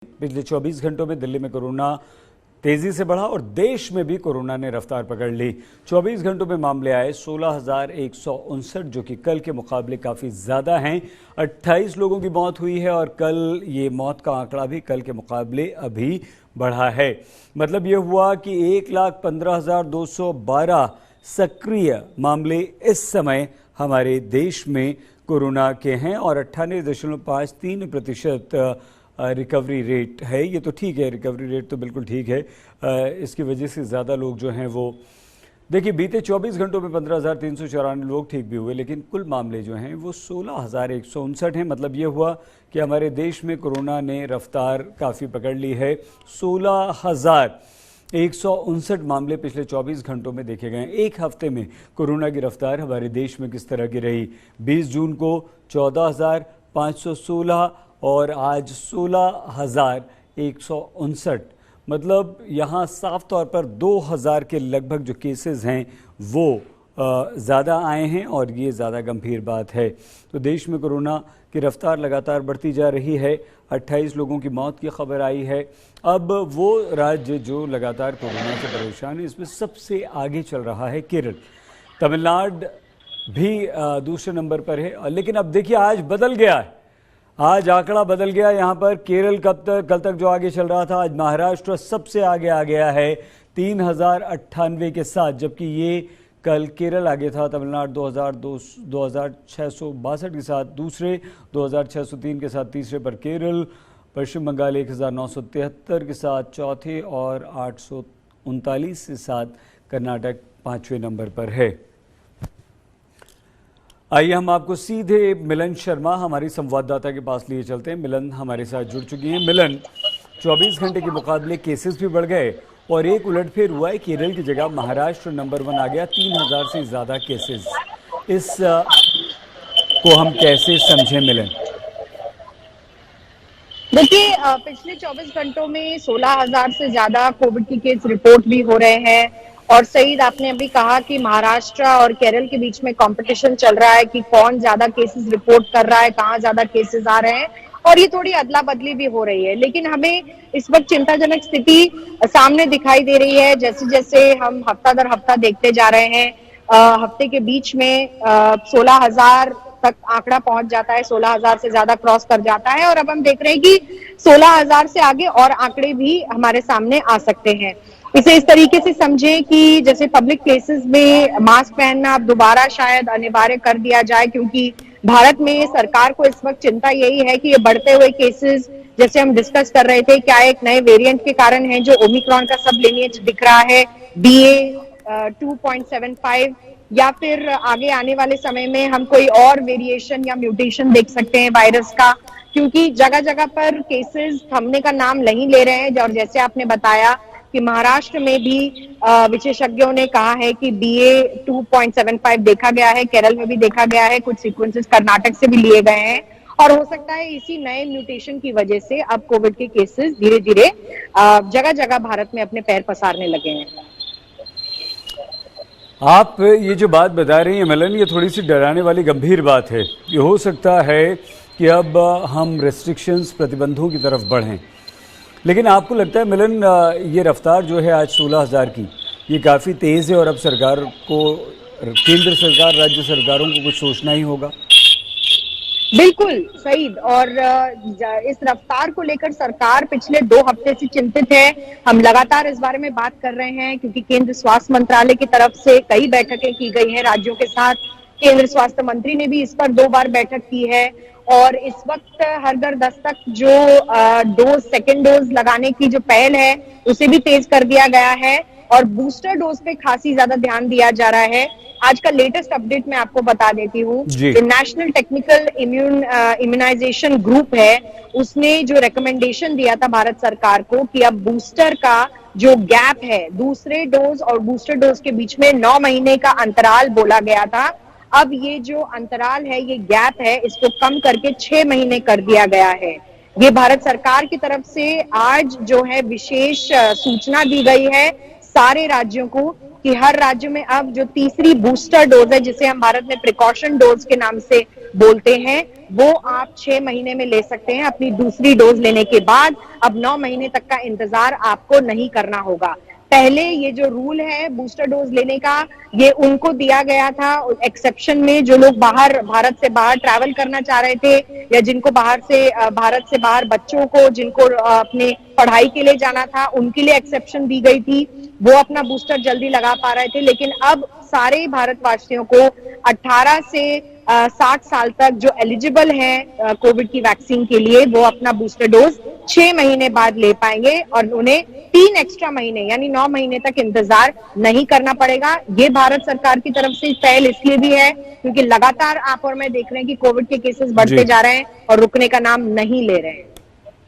पिछले 24 घंटों में दिल्ली में कोरोना तेजी से बढ़ा और देश में भी कोरोना ने रफ्तार पकड़ ली। 24 घंटों में मामले आए 16,159, जो कि कल के मुकाबले काफ़ी ज़्यादा हैं। 28 लोगों की मौत हुई है और कल ये मौत का आंकड़ा भी कल के मुकाबले अभी बढ़ा है। मतलब ये हुआ कि 1,15,212 सक्रिय मामले इस समय हमारे देश में कोरोना के हैं और 98.53% रिकवरी रेट है। ये तो ठीक है, रिकवरी रेट तो बिल्कुल ठीक है। इसकी वजह से ज़्यादा लोग जो हैं वो देखिए, बीते 24 घंटों में 15,394 लोग ठीक भी हुए, लेकिन कुल मामले जो हैं वो 16,159 हैं। मतलब ये हुआ कि हमारे देश में कोरोना ने रफ्तार काफ़ी पकड़ ली है। 16,159 मामले पिछले 24 घंटों में देखे गए। एक हफ्ते में कोरोना की रफ्तार हमारे देश में किस तरह की रही। 20 जून को 14,516 और आज 16,159। मतलब यहाँ साफ तौर पर 2,000 के लगभग जो केसेस हैं वो ज़्यादा आए हैं और ये ज़्यादा गंभीर बात है। तो देश में कोरोना की रफ्तार लगातार बढ़ती जा रही है। 28 लोगों की मौत की खबर आई है। अब वो राज्य जो लगातार कोरोना से परेशान है, इसमें सबसे आगे चल रहा है केरल। तमिलनाडु भी दूसरे नंबर पर है, लेकिन अब देखिए आज बदल गया है। आज आंकड़ा बदल गया। यहाँ पर केरल कल तक जो आगे चल रहा था, आज महाराष्ट्र सबसे आगे आ गया है 3,098 के साथ, जबकि ये कल केरल आगे था। तमिलनाडु 2,662 के साथ दूसरे, 2,603 के साथ तीसरे पर केरल, पश्चिम बंगाल 1,973 के साथ चौथे और 839 के साथ कर्नाटक 5वें नंबर पर है। आइए हम आपको सीधे मिलन शर्मा हमारी संवाददाता के पास लिए चलते हैं। मिलन हमारे साथ जुड़ चुकी हैं। मिलन, 24 घंटे के मुकाबले केसेस भी बढ़ गए और एक उलटफेर हुआ है। केरल की जगह महाराष्ट्र नंबर 1 आ गया, 3,000 से ज़्यादा केसेस। इस को हम कैसे समझें मिलन? देखिए, पिछले 24 घंटों में 16,000 से ज्यादा कोविड की केस रिपोर्ट भी हो रहे हैं। और सईद, आपने अभी कहा कि महाराष्ट्र और केरल के बीच में कंपटीशन चल रहा है कि कौन ज्यादा केसेस रिपोर्ट कर रहा है, कहाँ ज्यादा केसेस आ रहे हैं, और ये थोड़ी अदला बदली भी हो रही है। लेकिन हमें इस वक्त चिंताजनक स्थिति सामने दिखाई दे रही है। जैसे जैसे हम हफ्ता दर हफ्ता देखते जा रहे हैं, हफ्ते के बीच में 16,000 तक आंकड़ा पहुंच जाता है, 16,000 से ज्यादा क्रॉस कर जाता है। और अब हम देख रहे हैं कि 16,000 से आगे और आंकड़े भी हमारे सामने आ सकते हैं। इसे इस तरीके से समझें कि जैसे पब्लिक प्लेसेस में मास्क पहनना अब दोबारा शायद अनिवार्य कर दिया जाए, क्योंकि भारत में सरकार को इस वक्त चिंता यही है कि ये बढ़ते हुए केसेस, जैसे हम डिस्कस कर रहे थे, क्या एक नए वेरिएंट के कारण है जो ओमिक्रॉन का सब लिनिएज दिख रहा है, BA.2.75, या फिर आगे आने वाले समय में हम कोई और वेरिएशन या म्यूटेशन देख सकते हैं वायरस का, क्योंकि जगह जगह पर केसेस थमने का नाम नहीं ले रहे हैं। और जैसे आपने बताया कि महाराष्ट्र में भी विशेषज्ञों ने कहा है कि BA.2.75 देखा गया है, केरल में भी देखा गया है, कुछ सीक्वेंसेस कर्नाटक से भी लिए गए हैं। और हो सकता है इसी नए म्यूटेशन की वजह से अब कोविड के केसेस धीरे धीरे जगह जगह भारत में अपने पैर पसारने लगे हैं। आप ये जो बात बता रही हैं मिलन, ये थोड़ी सी डराने वाली गंभीर बात है। ये हो सकता है कि अब हम रेस्ट्रिक्शंस, प्रतिबंधों की तरफ बढ़ें, लेकिन आपको लगता है मिलन ये रफ्तार जो है आज 16,000 की, ये काफ़ी तेज़ है और अब सरकार को, केंद्र सरकार, राज्य सरकारों को कुछ सोचना ही होगा? बिल्कुल सईद, और इस रफ्तार को लेकर सरकार पिछले 2 हफ्ते से चिंतित है। हम लगातार इस बारे में बात कर रहे हैं, क्योंकि केंद्र स्वास्थ्य मंत्रालय की तरफ से कई बैठकें की गई हैं राज्यों के साथ। केंद्र स्वास्थ्य मंत्री ने भी इस पर 2 बार बैठक की है। और इस वक्त हर घर दस्तक जो सेकेंड डोज लगाने की जो पहल है, उसे भी तेज कर दिया गया है और बूस्टर डोज पे खासी ज्यादा ध्यान दिया जा रहा है। आज का लेटेस्ट अपडेट मैं आपको बता देती हूँ। जो नेशनल टेक्निकल इम्यूनाइजेशन ग्रुप है, उसने जो रिकमेंडेशन दिया था भारत सरकार को कि अब बूस्टर का जो गैप है, दूसरे डोज और बूस्टर डोज के बीच में 9 महीने का अंतराल बोला गया था, अब ये जो अंतराल है, ये गैप है, इसको कम करके 6 महीने कर दिया गया है। ये भारत सरकार की तरफ से आज जो है विशेष सूचना दी गई है सारे राज्यों को कि हर राज्य में अब जो तीसरी बूस्टर डोज है, जिसे हम भारत में प्रिकॉशन डोज के नाम से बोलते हैं वो आप 6 महीने में ले सकते हैं अपनी दूसरी डोज लेने के बाद। अब 9 महीने तक का इंतजार आपको नहीं करना होगा। पहले ये जो रूल है बूस्टर डोज लेने का, ये उनको दिया गया था एक्सेप्शन में, जो लोग बाहर भारत से बाहर ट्रैवल करना चाह रहे थे या जिनको भारत से बाहर बच्चों को जिनको अपने पढ़ाई के लिए जाना था उनके लिए एक्सेप्शन दी गई थी, वो अपना बूस्टर जल्दी लगा पा रहे थे। लेकिन अब सारे भारतवासियों को 18 से 60 साल तक जो एलिजिबल हैं कोविड की वैक्सीन के लिए, वो अपना बूस्टर डोज 6 महीने बाद ले पाएंगे और उन्हें 3 एक्स्ट्रा महीने यानी 9 महीने तक इंतजार नहीं करना पड़ेगा। ये भारत सरकार की तरफ से पहल इसलिए भी है क्योंकि लगातार आप और मैं देख रहे हैं कि कोविड के केसेस बढ़ते जा रहे हैं और रुकने का नाम नहीं ले रहे हैं।